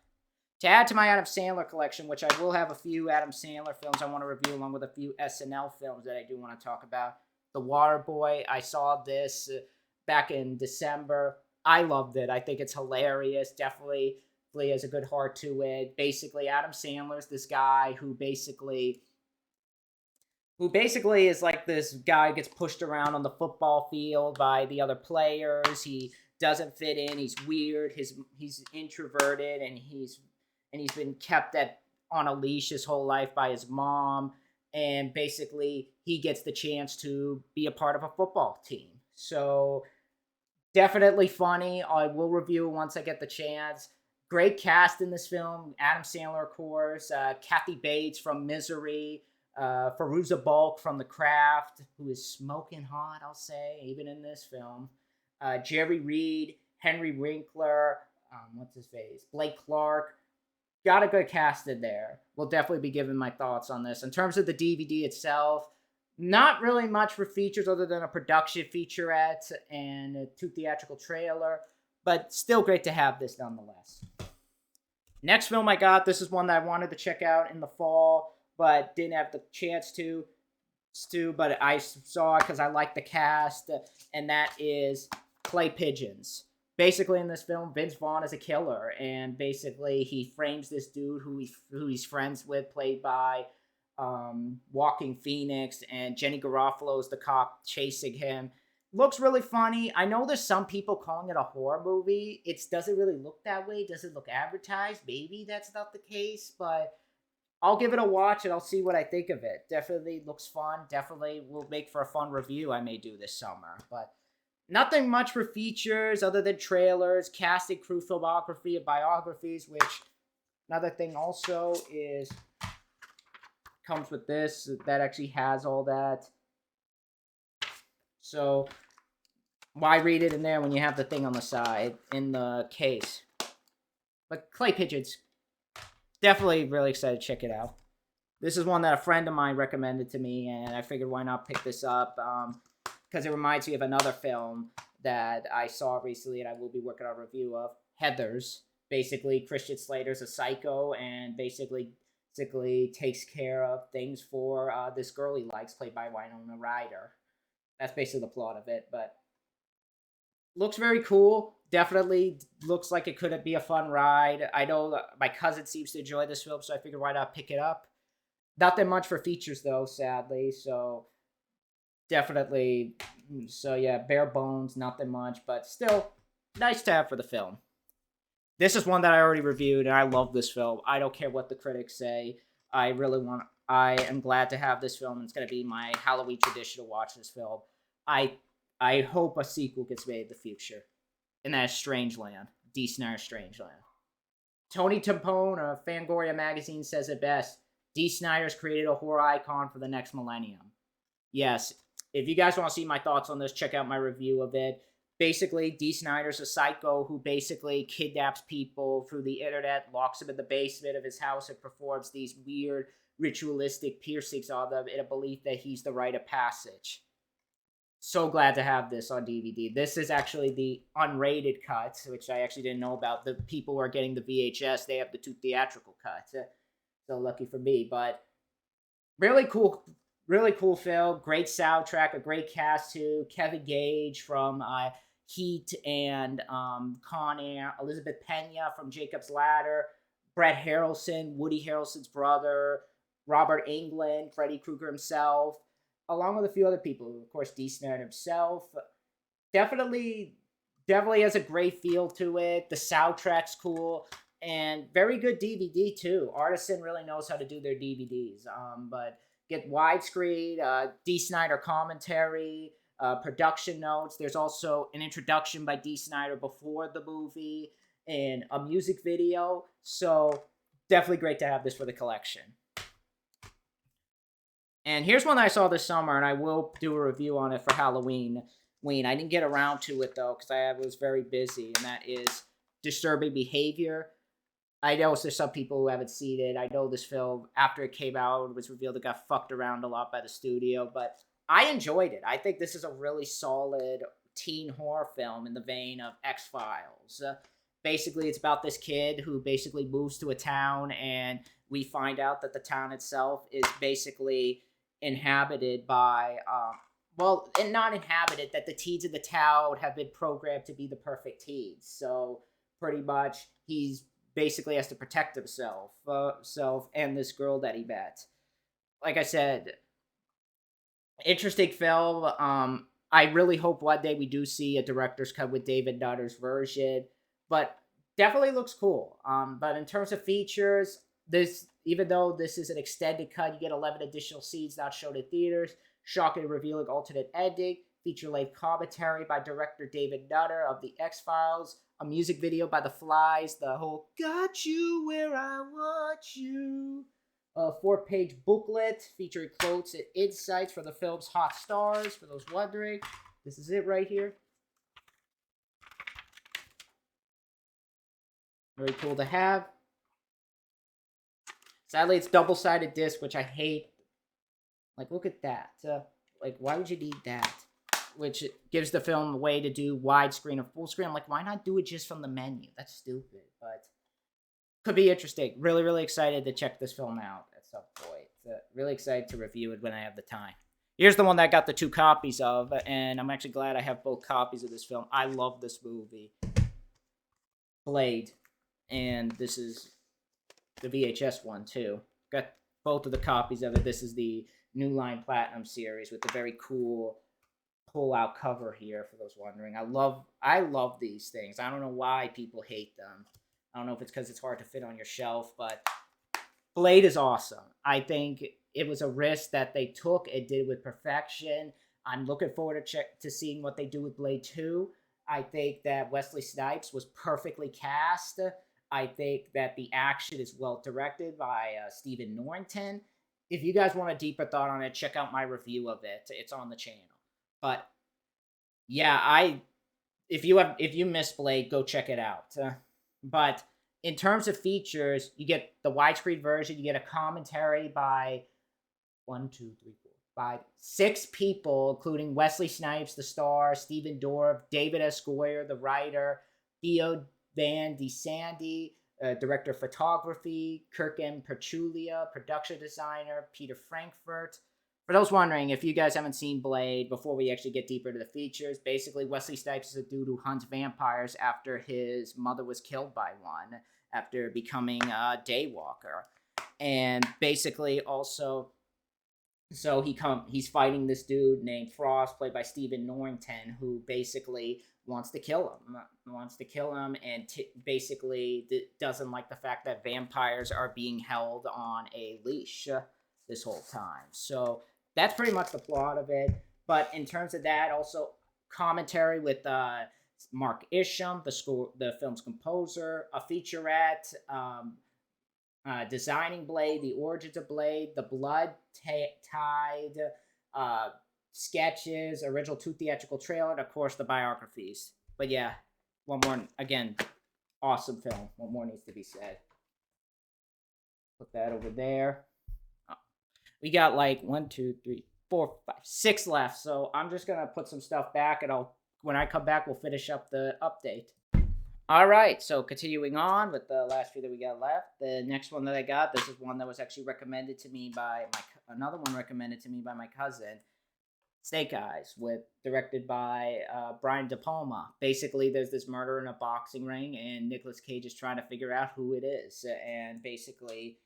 To add to my Adam Sandler collection, which I will have a few Adam Sandler films I want to review along with a few SNL films that I do want to talk about. The Waterboy, I saw this back in December. I loved it. I think it's hilarious. Definitely has a good heart to it. Basically, Adam Sandler's this guy who basically is like this guy who gets pushed around on the football field by the other players. He doesn't fit in. He's weird. He's introverted, and he's been kept on a leash his whole life by his mom. and basically he gets the chance to be a part of a football team. So definitely funny. I will review it once I get the chance. Great cast in this film. Adam Sandler, of course. Kathy Bates from Misery. Fairuza Balk from The Craft, who is smoking hot, I'll say, even in this film. Jerry Reed, Henry Winkler, what's his face? Blake Clark. Got a good cast in there. We'll definitely be giving my thoughts on this. In terms of the DVD itself, not really much for features other than a production featurette and a 2 theatrical trailer, but still great to have this nonetheless. Next film I got, this is one that I wanted to check out in the fall, but didn't have the chance to, but I saw it because I like the cast, and that is Clay Pigeons. Basically, in this film, Vince Vaughn is a killer, and basically he frames this dude who he's friends with, played by Walking Phoenix, and Jenny Garofalo is the cop chasing him. Looks really funny. I know there's some people calling it a horror movie. It doesn't really look that way. Doesn't look advertised. Maybe that's not the case, but I'll give it a watch and I'll see what I think of it. Definitely looks fun. Definitely will make for a fun review I may do this summer. But nothing much for features other than trailers, casting, crew, filmography, and biographies, which another thing also is comes with this that actually has all that. So why read it in there when you have the thing on the side in the case? But Clay Pigeons, definitely really excited to check it out. This is one that a friend of mine recommended to me, and I figured why not pick this up, because it reminds me of another film that I saw recently and I will be working on a review of, Heathers. Basically, Christian Slater's a psycho and basically takes care of things for this girl he likes, played by Winona Ryder. That's basically the plot of it, but looks very cool. Definitely looks like it could be a fun ride. I know my cousin seems to enjoy this film, so I figured why not pick it up. Nothing much for features, though, sadly, so definitely, so yeah, bare bones, nothing much, but still, nice to have for the film. This is one that I already reviewed, and I love this film. I don't care what the critics say. I am glad to have this film, and it's going to be my Halloween tradition to watch this film. I hope a sequel gets made in the future. And that is Strangeland. D. Snyder's Strangeland. Tony Tampone of Fangoria magazine says it best. D. Snyder's created a horror icon for the next millennium. Yes, if you guys want to see my thoughts on this, check out my review of it. Basically, D. Snyder's a psycho who basically kidnaps people through the internet, locks them in the basement of his house, and performs these weird ritualistic piercings on them in a belief that he's the rite of passage. So glad to have this on DVD. This is actually the unrated cut, which I actually didn't know about. The people who are getting the VHS, they have the 2 theatrical cuts. So lucky for me. But really cool film. Great soundtrack, a great cast too. Kevin Gage from Heat and Con Air. Elizabeth Pena from Jacob's Ladder. Brett Harrelson, Woody Harrelson's brother. Robert Englund, Freddy Krueger himself. Along with a few other people. Of course, D. Snyder himself. Definitely has a great feel to it. The soundtrack's cool. And very good DVD, too. Artisan really knows how to do their DVDs. But get widescreen, D. Snyder commentary, production notes. There's also an introduction by D. Snyder before the movie, and a music video. So, definitely great to have this for the collection. And here's one that I saw this summer, and I will do a review on it for Halloween. I didn't get around to it, though, because I was very busy, and that is Disturbing Behavior. I know there's some people who haven't seen it. I know this film, after it came out, it was revealed it got fucked around a lot by the studio, but I enjoyed it. I think this is a really solid teen horror film in the vein of X-Files. Basically, it's about this kid who basically moves to a town, and we find out that the town itself is basically inhabited by, and not inhabited, that the teens in the town have been programmed to be the perfect teens. So, pretty much, he's basically has to protect himself and this girl that he met. Like I said, interesting film. I really hope one day we do see a director's cut with David Nutter's version, but definitely looks cool. But in terms of features, this even though this is an extended cut, you get 11 additional scenes not shown in theaters, shocking revealing alternate ending, feature-length commentary by director David Nutter of The X-Files, a music video by The Flies, the whole "Got You Where I Want You," a 4-page booklet featuring quotes and insights from the film's hot stars, for those wondering. This is it right here. Very cool to have. Sadly, it's double-sided disc, which I hate. Like, look at that. Like, why would you need that? Which gives the film a way to do widescreen or full screen. I'm like, why not do it just from the menu? That's stupid, but could be interesting. Really, really excited to check this film out at some point. Really excited to review it when I have the time. Here's the one that I got the 2 copies of, and I'm actually glad I have both copies of this film. I love this movie. Blade. And this is the VHS one, too. Got both of the copies of it. This is the New Line Platinum series with the very cool pull-out cover here, for those wondering. I love these things. I don't know why people hate them. I don't know if it's because it's hard to fit on your shelf, but Blade is awesome. I think it was a risk that they took. It did with perfection. I'm looking forward to seeing what they do with Blade 2. I think that Wesley Snipes was perfectly cast. I think that the action is well directed by Stephen Norrington. If you guys want a deeper thought on it, check out my review of it. It's on the channel. But yeah, if you missed Blade, go check it out. But in terms of features, you get the widescreen version. You get a commentary by 6 people, including Wesley Snipes, the star, Stephen Dorff, David S. Goyer, the writer, Theo Van DeSandy, director of photography, Kirk M. Perchulia, production designer, Peter Frankfurt. For those wondering, if you guys haven't seen Blade, before we actually get deeper into the features, basically Wesley Snipes is a dude who hunts vampires after his mother was killed by one, after becoming a daywalker. And basically also, so he's fighting this dude named Frost, played by Stephen Norrington, who basically wants to kill him, and basically doesn't like the fact that vampires are being held on a leash this whole time. So that's pretty much the plot of it. But in terms of that, also commentary with Mark Isham, the film's composer, a featurette, designing Blade, the origins of Blade, the Blood Tide, sketches, original 2 theatrical trailer, and of course the biographies. But yeah, one more, again, awesome film. What more needs to be said? Put that over there. We got like 1, 2, 3, 4, 5, 6 left. So I'm just gonna put some stuff back, and when I come back, we'll finish up the update. All right, so continuing on with the last few that we got left. The next one that I got, this is one that was actually recommended to me by another one recommended to me by my cousin. Snake Eyes, directed by Brian De Palma. Basically, there's this murder in a boxing ring, and Nicolas Cage is trying to figure out who it is, and basically,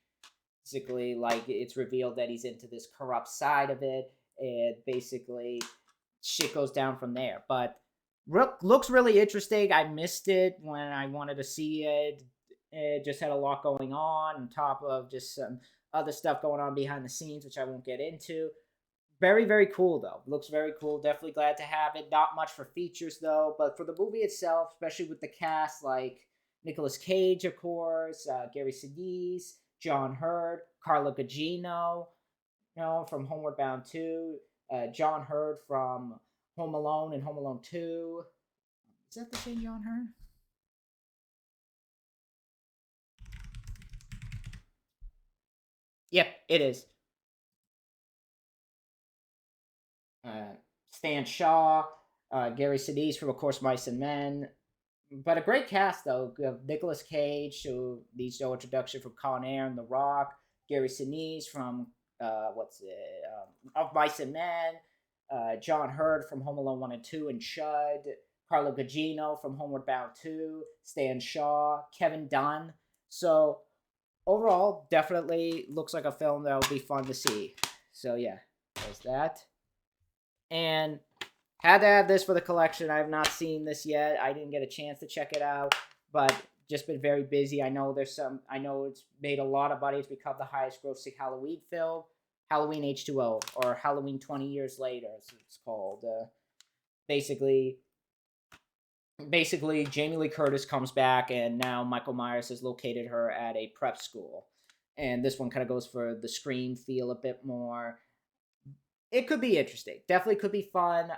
like, it's revealed that he's into this corrupt side of it, and basically, shit goes down from there. But looks really interesting. I missed it when I wanted to see it. It just had a lot going on top of just some other stuff going on behind the scenes, which I won't get into. Very, very cool, though. Looks very cool. Definitely glad to have it. Not much for features, though. But for the movie itself, especially with the cast, like Nicolas Cage, of course, Gary Sinise, John Hurt, Carla Gugino, from Homeward Bound 2, John Hurt from Home Alone and Home Alone 2. Is that the same John Hurt? Yep, it is. Stan Shaw, Gary Sinise from, of course, Mice and Men. But a great cast, though. Nicolas Cage, who needs no introduction, from Con Air and The Rock. Gary Sinise from, of Mice and Men. John Hurt from Home Alone 1 and 2 and Chud. Carla Gugino from Homeward Bound 2. Stan Shaw. Kevin Dunn. So, overall, definitely looks like a film that will be fun to see. So, yeah, there's that. And had to have this for the collection. I have not seen this yet. I didn't get a chance to check it out. But just been very busy. I know it's made a lot of money. It's become the highest grossing Halloween film. Halloween H2O, or Halloween 20 Years Later, as it's called. Basically, basically, Jamie Lee Curtis comes back, and now Michael Myers has located her at a prep school. And this one kind of goes for the Scream feel a bit more. It could be interesting. Definitely could be fun.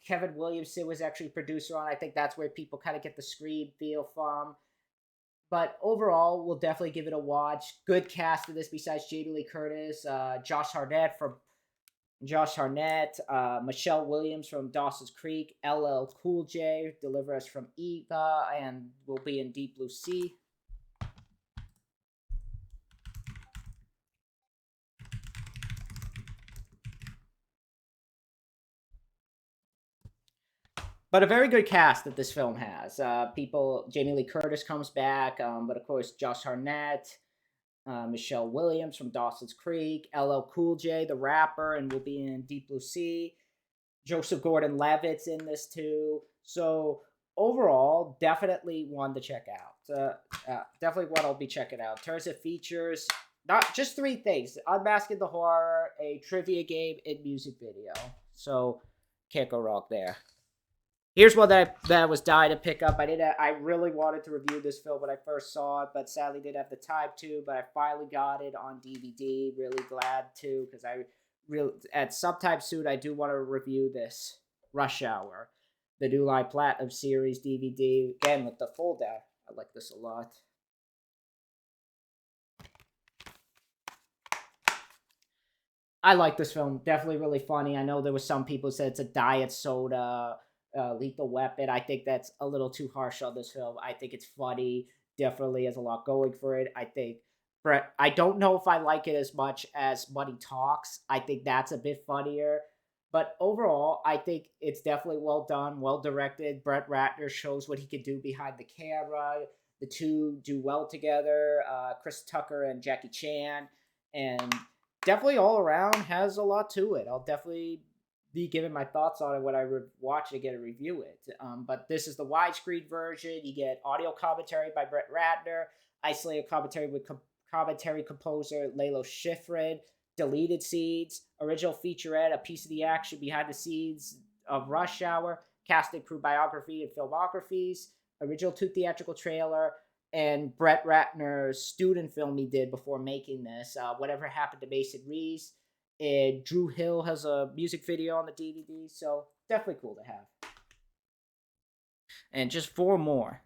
Kevin Williamson was actually producer on. I think that's where people kind of get the Scream feel from. But overall, we'll definitely give it a watch. Good cast of this besides Jamie Lee Curtis, Josh Harnett, Michelle Williams from Dawson's Creek, LL Cool J, Deliver Us from Eva, and will be in Deep Blue Sea. But a very good cast that this film has. Jamie Lee Curtis comes back, but of course, Josh Harnett, Michelle Williams from Dawson's Creek, LL Cool J, the rapper, and will be in Deep Blue Sea. Joseph Gordon-Levitt's in this too. So overall, definitely one to check out. Definitely one I'll be checking out. In terms of features, not just three things: Unmasking the Horror, a trivia game, and music video. So can't go wrong there. Here's one that I was dying to pick up. I really wanted to review this film when I first saw it, but sadly didn't have the time to. But I finally got it on DVD. Really glad to, because at sometime soon I do want to review this Rush Hour, the New Line Platinum Series DVD. Again with the fold out. I like this a lot. I like this film. Definitely really funny. I know there was some people who said it's a diet soda. Lethal Weapon. I think that's a little too harsh on this film. I think it's funny. Definitely has a lot going for it. I think Brett. I don't know if I like it as much as Money Talks. I think that's a bit funnier. But overall, I think it's definitely well done, well directed. Brett Ratner shows what he can do behind the camera. The two do well together. Chris Tucker and Jackie Chan, and definitely all around has a lot to it. I'll definitely be giving my thoughts on it when I watch it again and review it. But this is the widescreen version. You get audio commentary by Brett Ratner, isolated commentary with commentary composer Lalo Schifrin, deleted scenes, original featurette, a piece of the action behind the scenes of Rush Hour, cast and crew biography and filmographies, original 2 theatrical trailer, and Brett Ratner's student film he did before making this, Whatever Happened to Mason Reeves. And Drew Hill has a music video on the DVD, so definitely cool to have. And just 4 more.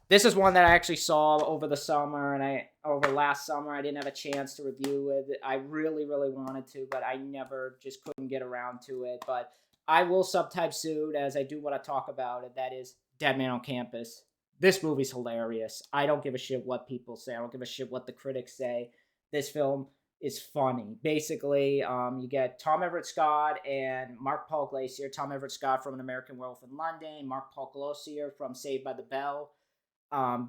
This is one that I actually saw over the summer, and over last summer I didn't have a chance to review it. I really, really wanted to, but I never just couldn't get around to it. But I will sometime soon, as I do want to talk about it. That is Dead Man on Campus. This movie's hilarious. I don't give a shit what people say. I don't give a shit what the critics say. This film is funny. Basically, you get Tom Everett Scott and Mark Paul Glacier. Tom Everett Scott from An American Werewolf in London. Mark Paul Glacier from Saved by the Bell.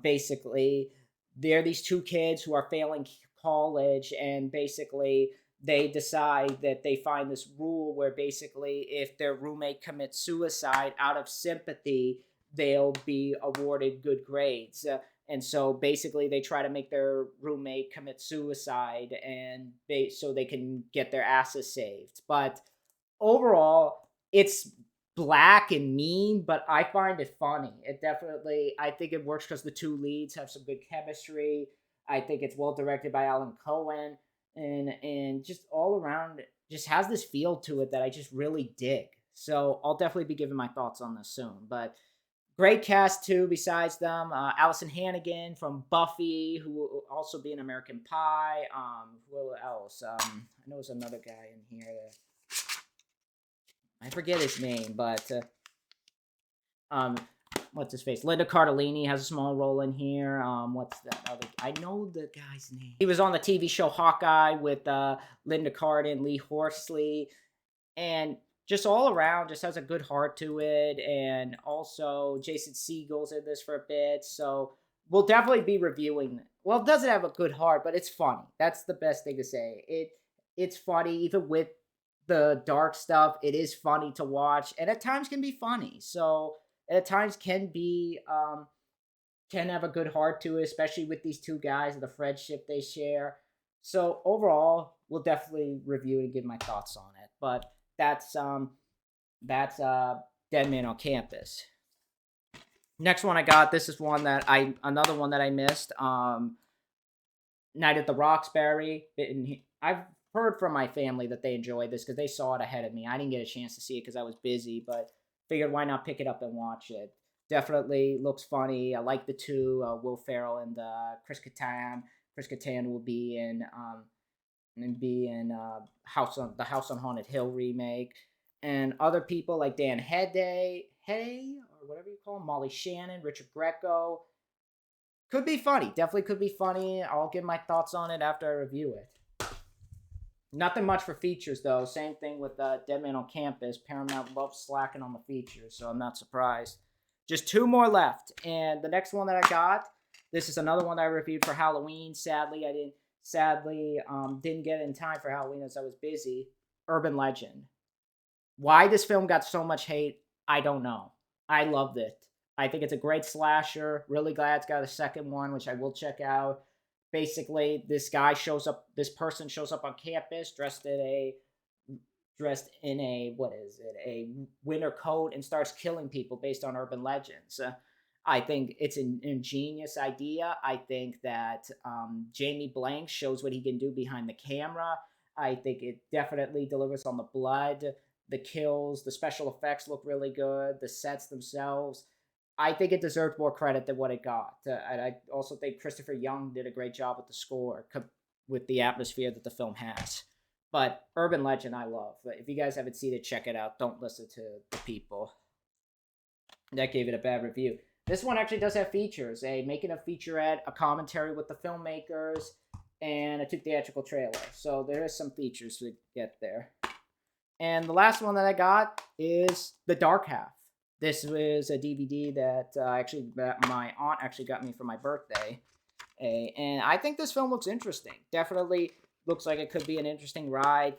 Basically, they're these 2 kids who are failing college, and basically they decide that they find this rule where basically if their roommate commits suicide out of sympathy, they'll be awarded good grades. And so basically they try to make their roommate commit suicide and so they can get their asses saved. But overall, it's black and mean, but I find it funny. I think it works because the 2 leads have some good chemistry. I think it's well directed by Alan Cohen, and just all around just has this feel to it that I just really dig. So I'll definitely be giving my thoughts on this soon. But great cast too. Besides them, Allison Hannigan from Buffy, who will also be in American Pie. Who else? I know there's another guy in here. I forget his name, but what's his face? Linda Cardellini has a small role in here. What's that other? I know the guy's name. He was on the TV show Hawkeye with Linda Card and Lee Horsley, and just all around just has a good heart to it. And also Jason Segel's in this for a bit, so we'll definitely be reviewing it. Well, it doesn't have a good heart, but it's funny. That's the best thing to say. It's funny, even with the dark stuff. It is funny to watch, and at times can be funny. So, and at times can be can have a good heart to it, especially with these two guys, the friendship they share. So overall, we'll definitely review it and give my thoughts on it. But that's Dead Man on Campus. Next one I got. This is another one that I missed. Night at the Roxbury. I've heard from my family that they enjoyed this because they saw it ahead of me. I didn't get a chance to see it because I was busy, but figured why not pick it up and watch it. Definitely looks funny. I like the two, Will Ferrell and Chris Kattan. Chris Kattan will be in House on Haunted Hill remake, and other people like Dan Hede, or whatever you call him, Molly Shannon, Richard Greco. Could be funny. Definitely could be funny. I'll give my thoughts on it after I review it. Nothing much for features, though. Same thing with Dead Man on Campus. Paramount loves slacking on the features, so I'm not surprised. Just two more left. And the next one that I got, this is another one that I reviewed for Halloween. Sadly, I didn't get it in time for Halloween as I was busy. Urban Legend. Why this film got so much hate, I don't know. I loved it. I think it's a great slasher. Really glad it's got a second one, which I will check out. Basically, this person shows up on campus dressed in a winter coat and starts killing people based on urban legends. I think it's an ingenious idea. I think that Jamie Blank shows what he can do behind the camera. I think it definitely delivers on the blood, the kills, the special effects look really good, the sets themselves. I think it deserved more credit than what it got. I also think Christopher Young did a great job with the score, with the atmosphere that the film has. But Urban Legend, I love. If you guys haven't seen it, check it out. Don't listen to the people that gave it a bad review. This one actually does have features. Making a featurette, a commentary with the filmmakers, and a two theatrical trailer. So there is some features to get there. And the last one that I got is The Dark Half. This was a DVD that my aunt actually got me for my birthday. And I think this film looks interesting. Definitely looks like it could be an interesting ride.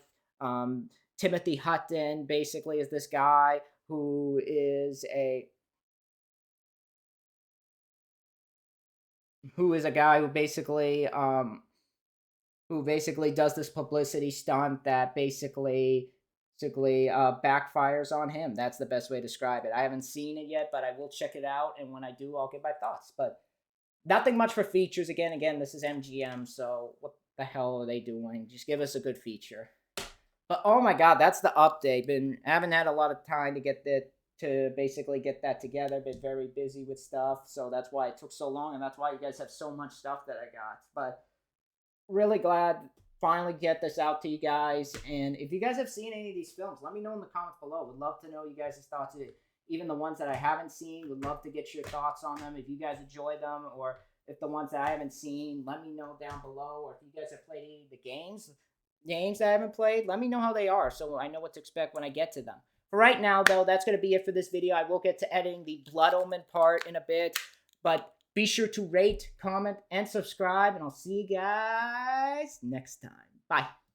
Timothy Hutton basically is this guy who is a guy who basically does this publicity stunt that basically backfires on him. That's the best way to describe it. I haven't seen it yet, but I will check it out, and when I do, I'll give my thoughts. But nothing much for features. Again, this is MGM, so what the hell are they doing? Just give us a good feature. But oh my god, that's the update. I haven't had a lot of time to basically get that together. Been very busy with stuff, so that's why it took so long, and that's why you guys have so much stuff that I got. But really glad finally get this out to you guys. And if you guys have seen any of these films, let me know in the comments below. Would love to know you guys' thoughts. Even the ones that I haven't seen, would love to get your thoughts on them. If you guys enjoy them, or if the ones that I haven't seen, let me know down below. Or if you guys have played any of the games that I haven't played, let me know how they are so I know what to expect when I get to them. For right now, though, that's going to be it for this video. I will get to editing the Blood Omen part in a bit, but be sure to rate, comment, and subscribe, and I'll see you guys next time. Bye.